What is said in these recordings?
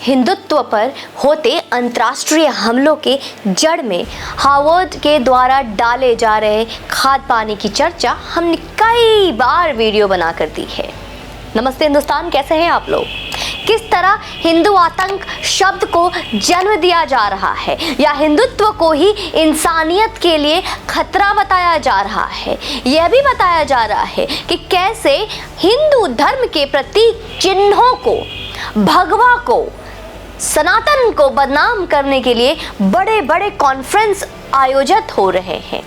हिंदुत्व पर होते अंतर्राष्ट्रीय हमलों के जड़ में हार्वर्ड के द्वारा डाले जा रहे खाद पानी की चर्चा हमने कई बार वीडियो बनाकर दी है। नमस्ते हिंदुस्तान, कैसे हैं आप लोग? किस तरह हिंदू आतंक शब्द को जन्म दिया जा रहा है या हिंदुत्व को ही इंसानियत के लिए खतरा बताया जा रहा है। यह भी बताया जा रहा है कि कैसे हिंदू धर्म के प्रतीक चिन्हों को, भगवा को, सनातन को बदनाम करने के लिए बड़े बड़े कॉन्फ्रेंस आयोजित हो रहे हैं,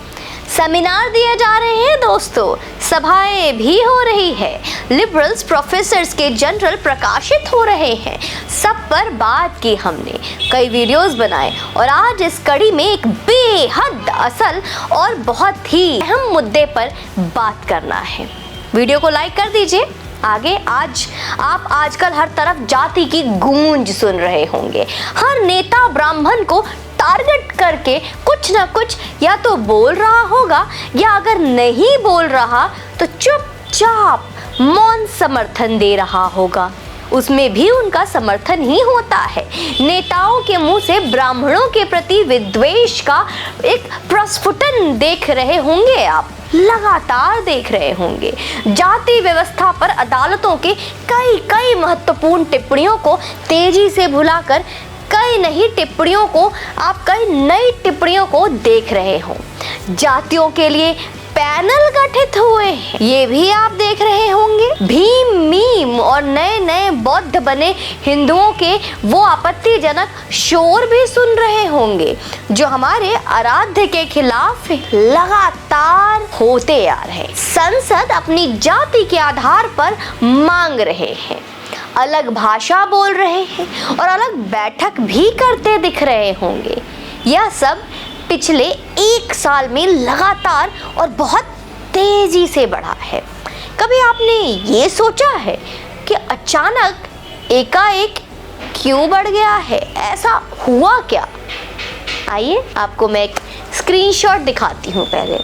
सेमिनार दिए जा रहे हैं दोस्तों, सभाएं भी हो रही है, लिबरल्स प्रोफेसर्स के जर्नल प्रकाशित हो रहे हैं। सब पर बात की हमने, कई वीडियोस बनाए और आज इस कड़ी में एक बेहद असल और बहुत ही अहम मुद्दे पर बात करना है। वीडियो को लाइक कर दीजिए। आगे आज आप आजकल हर तरफ जाति की गूंज सुन रहे होंगे। हर नेता ब्राह्मण को टारगेट करके कुछ ना कुछ या तो बोल रहा होगा या अगर नहीं बोल रहा तो चुपचाप मौन समर्थन दे रहा होगा। उसमें भी उनका समर्थन ही होता है। नेताओं के मुंह से ब्राह्मणों के प्रति विद्वेष का एक प्रस्फुटन देख रहे होंगे, आप लगातार देख रहे होंगे। जाति व्यवस्था पर अदालतों के कई महत्वपूर्ण टिप्पणियों को तेजी से भुलाकर कई नई टिप्पणियों को देख रहे हो। जातियों के लिए पैनल गठित हुए हैं, ये भी आप देख रहे होंगे। भीम मीम और नए बौद्ध बने हिंदुओं के वो आपत्तिजनक शोर भी सुन रहे होंगे जो हमारे आराध्य के खिलाफ लगातार होते आ रहे। संसद अपनी जाति के आधार पर मांग रहे हैं, अलग भाषा बोल रहे हैं और अलग बैठक भी करते दिख रहे होंगे। यह सब पिछले 1 साल में लगातार और बहुत तेजी से बढ़ा है। कभी आपने ये सोचा है कि अचानक एकाएक क्यों बढ़ गया है? ऐसा हुआ क्या? आइए आपको मैं एक स्क्रीनशॉट दिखाती हूँ। पहले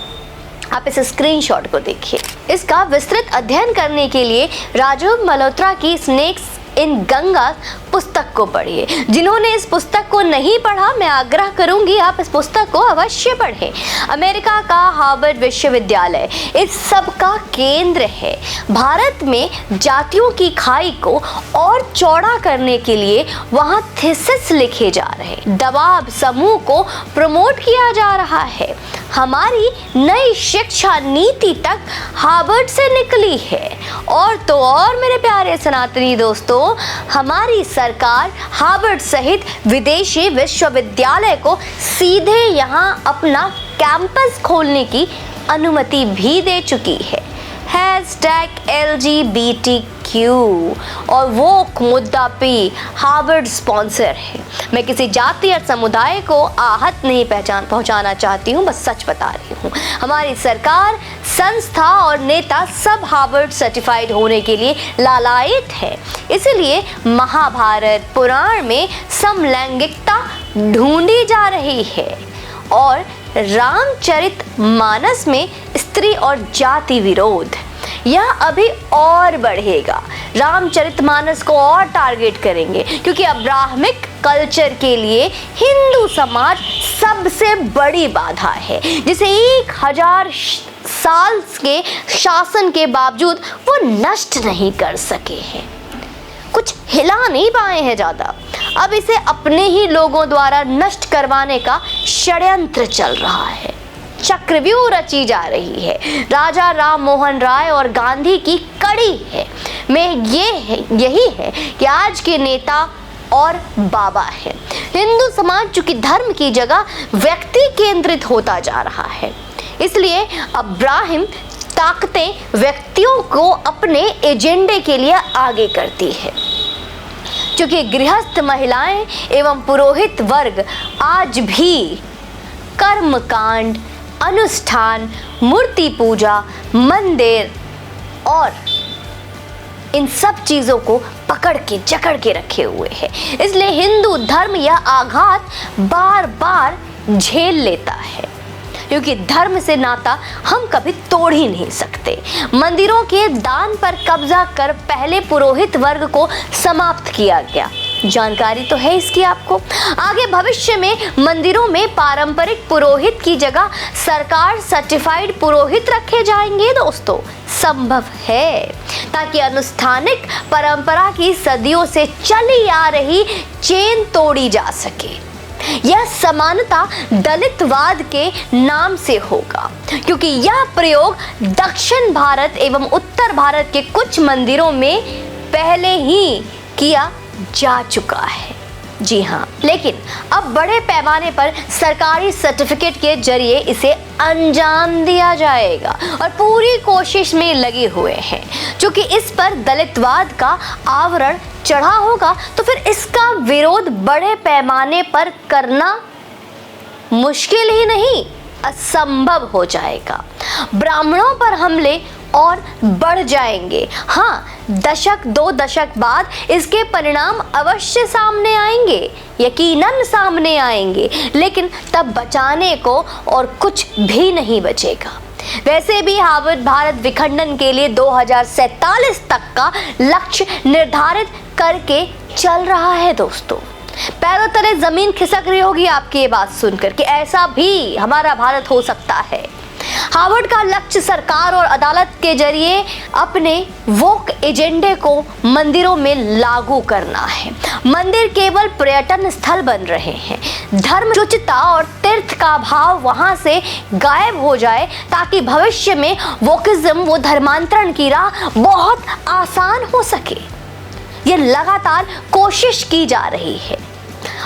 आप इस स्क्रीनशॉट को देखिए। इसका विस्तृत अध्ययन करने के लिए राजू मल्होत्रा की स्नेक्स इन गंगा पुस्तक को पढ़िए। जिन्होंने इस पुस्तक को नहीं पढ़ा, मैं आग्रह करूंगी आप इस पुस्तक को अवश्य पढ़ें। अमेरिका का हार्वर्ड विश्वविद्यालय इस सब का केंद्र है। भारत में जातियों की खाई को और चौड़ा करने के लिए वहाँ थीसिस लिखे जा रहे, दबाव समूह को प्रमोट किया जा रहा है। हमारी नई शिक्षा नीति तक हार्वर्ड से निकली है। और तो और मेरे प्यारे सनातनी दोस्तों, हमारी सरकार हार्वर्ड सहित विदेशी विश्वविद्यालय को सीधे यहाँ अपना कैंपस खोलने की अनुमति भी दे चुकी है। #LGBTQ और वो मुद्दा पे हार्वर्ड स्पॉन्सर है। मैं किसी जाति या समुदाय को आहत नहीं पहुंचाना चाहती हूँ, बस सच बता रही हूँ। हमारी सरकार, संस्था और नेता सब हार्वर्ड सर्टिफाइड होने के लिए लालायित है। इसलिए महाभारत पुराण में समलैंगिकता ढूंढी जा रही है और रामचरितमानस में स्त्री और जाति विरोध यह अभी और बढ़ेगा। रामचरितमानस को और टारगेट करेंगे क्योंकि अब्राह्मिक कल्चर के लिए हिंदू समाज सबसे बड़ी बाधा है, जिसे 1000 साल के शासन के बावजूद वो नष्ट नहीं कर सके हैं, कुछ हिला नहीं पाए हैं ज़्यादा। अब इसे अपने ही लोगों द्वारा नष्ट करवाने का षड्यंत्र चल रहा है, चक्रव्यूह रची जा रही है। राजा राम मोहन राय और गांधी की कड़ी है में यही है कि आज के नेता और बाबा है। हिंदू समाज चूंकि धर्म की जगह व्यक्ति केंद्रित होता जा रहा है, इसलिए अब्राहिम ताकतें व्यक्तियों को अपने एजेंडे के लिए आगे करती है। क्योंकि गृहस्थ महिलाएं एवं पुरोहित वर्ग आज भी कर्मकांड, अनुष्ठान, मूर्ति पूजा, मंदिर और इन सब चीज़ों को पकड़ के जकड़ के रखे हुए हैं। इसलिए हिंदू धर्म यह आघात बार बार झेल लेता है, क्योंकि धर्म से नाता हम कभी तोड़ ही नहीं सकते। मंदिरों के दान पर कब्जा कर पहले पुरोहित वर्ग को समाप्त किया गया, जानकारी तो है इसकी आपको। आगे भविष्य में मंदिरों में पारंपरिक पुरोहित की जगह सरकार सर्टिफाइड पुरोहित रखे जाएंगे दोस्तों, संभव है, ताकि अनुष्ठानिक परंपरा की सदियों से चली आ रही चेन तोड़ी जा सके। यह समानता दलितवाद के नाम से होगा, क्योंकि यह प्रयोग दक्षिण भारत एवं उत्तर भारत के कुछ मंदिरों में पहले ही किया जा चुका है। जी हाँ, लेकिन अब बड़े पैमाने पर सरकारी सर्टिफिकेट के जरिए इसे अंजाम दिया जाएगा और पूरी कोशिश में लगे हुए हैं। क्योंकि इस पर दलितवाद का आवरण चढ़ा होगा तो फिर इसका विरोध बड़े पैमाने पर करना मुश्किल ही नहीं, असंभव हो जाएगा। ब्राह्मणों पर हमले और बढ़ जाएंगे। हाँ, दशक 2 दशक बाद इसके परिणाम अवश्य सामने आएंगे, यकीनन सामने आएंगे, लेकिन तब बचाने को और कुछ भी नहीं बचेगा। वैसे भी हार्वर्ड भारत विखंडन के लिए 2047 तक का लक्ष्य निर्धारित करके चल रहा है दोस्तों। पैरों तले जमीन खिसक रही होगी आपकी ये बात सुनकर कि ऐसा भी हमारा भारत हो सकता है। हार्वर्ड का लक्ष्य सरकार और अदालत के जरिए अपने वोक एजेंडे को मंदिरों में लागू करना है। मंदिर केवल पर्यटन स्थल बन रहे हैं। धर्मशुचिता और तीर्थ का भाव वहां से गायब हो जाए, ताकि भविष्य में वोकिज्म वो धर्मांतरण की राह बहुत आसान हो सके। ये लगातार कोशिश की जा रही है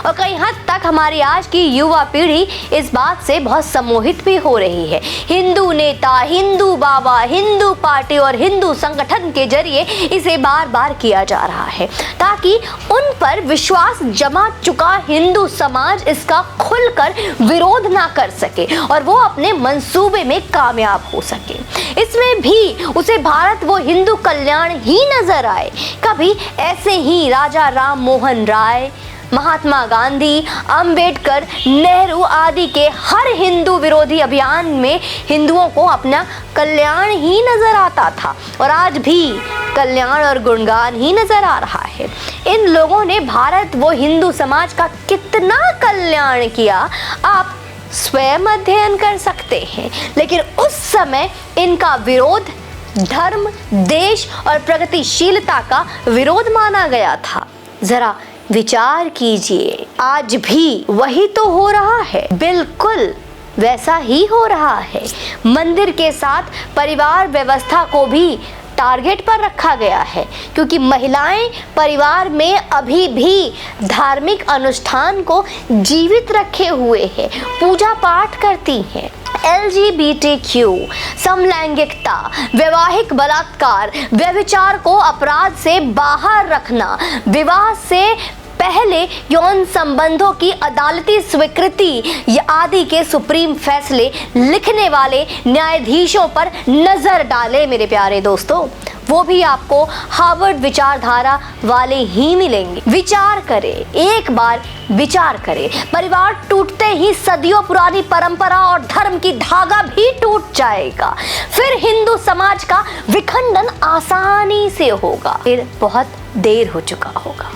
और कई हद तक हमारी आज की युवा पीढ़ी इस बात से बहुत सम्मोहित भी हो रही है। हिंदू नेता, हिंदू बाबा, हिंदू पार्टी और हिंदू संगठन के जरिए इसे बार बार किया जा रहा है, ताकि उन पर विश्वास जमा चुका हिंदू समाज इसका खुलकर विरोध ना कर सके और वो अपने मंसूबे में कामयाब हो सके। इसमें भी उसे भारत वो हिंदू कल्याण ही नजर आए। कभी ऐसे ही राजा राम मोहन राय, महात्मा गांधी, अंबेडकर, नेहरू आदि के हर हिंदू विरोधी अभियान में हिंदुओं को अपना कल्याण ही नजर आता था और आज भी कल्याण और गुणगान ही नजर आ रहा है। इन लोगों ने भारत वो हिंदू समाज का कितना कल्याण किया आप स्वयं अध्ययन कर सकते हैं। लेकिन उस समय इनका विरोध धर्म, देश और प्रगतिशीलता का विरोध माना गया था। जरा विचार कीजिए, आज भी वही तो हो रहा है, बिल्कुल वैसा ही हो रहा है। मंदिर के साथ परिवार व्यवस्था को भी टारगेट पर रखा गया है, क्योंकि महिलाएं परिवार में अभी भी धार्मिक अनुष्ठान को जीवित रखे हुए हैं, पूजा पाठ करती हैं। LGBTQ, समलैंगिकता, वैवाहिक बलात्कार, व्यभिचार को अपराध से बाहर रखना, विवाह से पहले यौन संबंधों की अदालती स्वीकृति आदि के सुप्रीम फैसले लिखने वाले न्यायाधीशों पर नजर डाले मेरे प्यारे दोस्तों, वो भी आपको हार्वर्ड विचारधारा वाले ही मिलेंगे। विचार करें, एक बार विचार करें, परिवार टूटते ही सदियों पुरानी परंपरा और धर्म की धागा भी टूट जाएगा। फिर हिंदू समाज का विखंडन आसानी से होगा, फिर बहुत देर हो चुका होगा।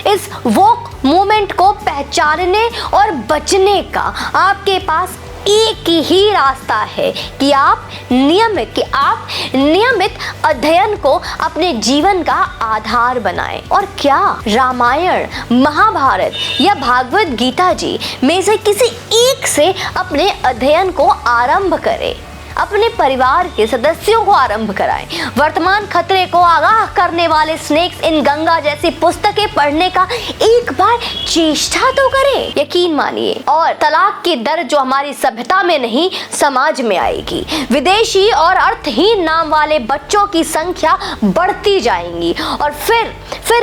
इस वोक मूवमेंट को पहचानने और बचने का आपके पास एक ही रास्ता है कि आप नियमित अध्ययन को अपने जीवन का आधार बनाएं। और क्या रामायण, महाभारत या भागवत गीता जी में से किसी एक से अपने अध्ययन को आरंभ करें, अपने परिवार के सदस्यों को आरंभ कराएं। वर्तमान खतरे को आगाह करने वाले स्नेक्स इन गंगा जैसी पुस्तकें पढ़ने का एक बार चेष्टा तो करें। यकीन मानिए, और तलाक की दर जो हमारी सभ्यता में नहीं समाज में आएगी। विदेशी और अर्थहीन नाम वाले बच्चों की संख्या बढ़ती जाएंगी और फिर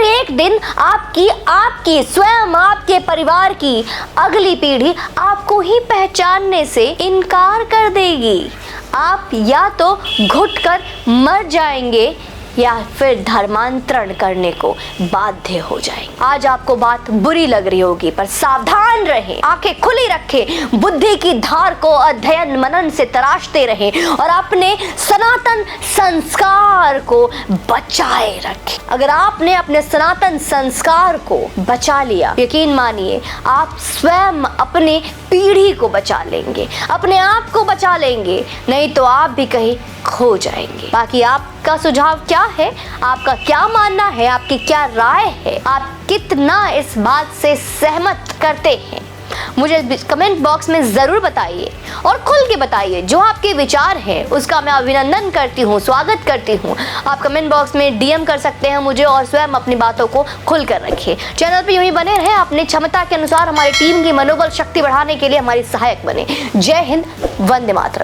एक दिन आपकी स्वयं आपके परिवार की अगली पीढ़ी आपको ही पहचानने से इनकार कर देगी। आप या तो घुटकर मर जाएंगे या फिर धर्मांतरण करने को बाध्य हो जाएंगे। आज आपको बात बुरी लग रही होगी, पर सावधान रहें, आंखें खुली रखें, बुद्धि की धार को अध्ययन मनन से तराशते रहें और अपने सनातन संस्कार को बचाए रखें। अगर आपने अपने सनातन संस्कार को बचा लिया, यकीन मानिए आप स्वयं अपने पीढ़ी को बचा लेंगे, अपने आप को बचा लेंगे, नहीं तो आप भी कहीं खो जाएंगे। बाकी आपका सुझाव क्या है, आपका क्या मानना है, आपकी क्या राय है, आप कितना इस बात से सहमत करते हैं, मुझे कमेंट बॉक्स में ज़रूर बताइए और खुल के बताइए। जो आपके विचार हैं उसका मैं अभिनंदन करती हूँ, स्वागत करती हूँ। आप कमेंट बॉक्स में DM कर सकते हैं मुझे और स्वयं अपनी बातों को खुल कर रखिए। चैनल पर यूं ही बने रहें, अपनी क्षमता के अनुसार हमारी टीम की मनोबल शक्ति बढ़ाने के लिए हमारी सहायक बने। जय हिंद, वंदे मातरम।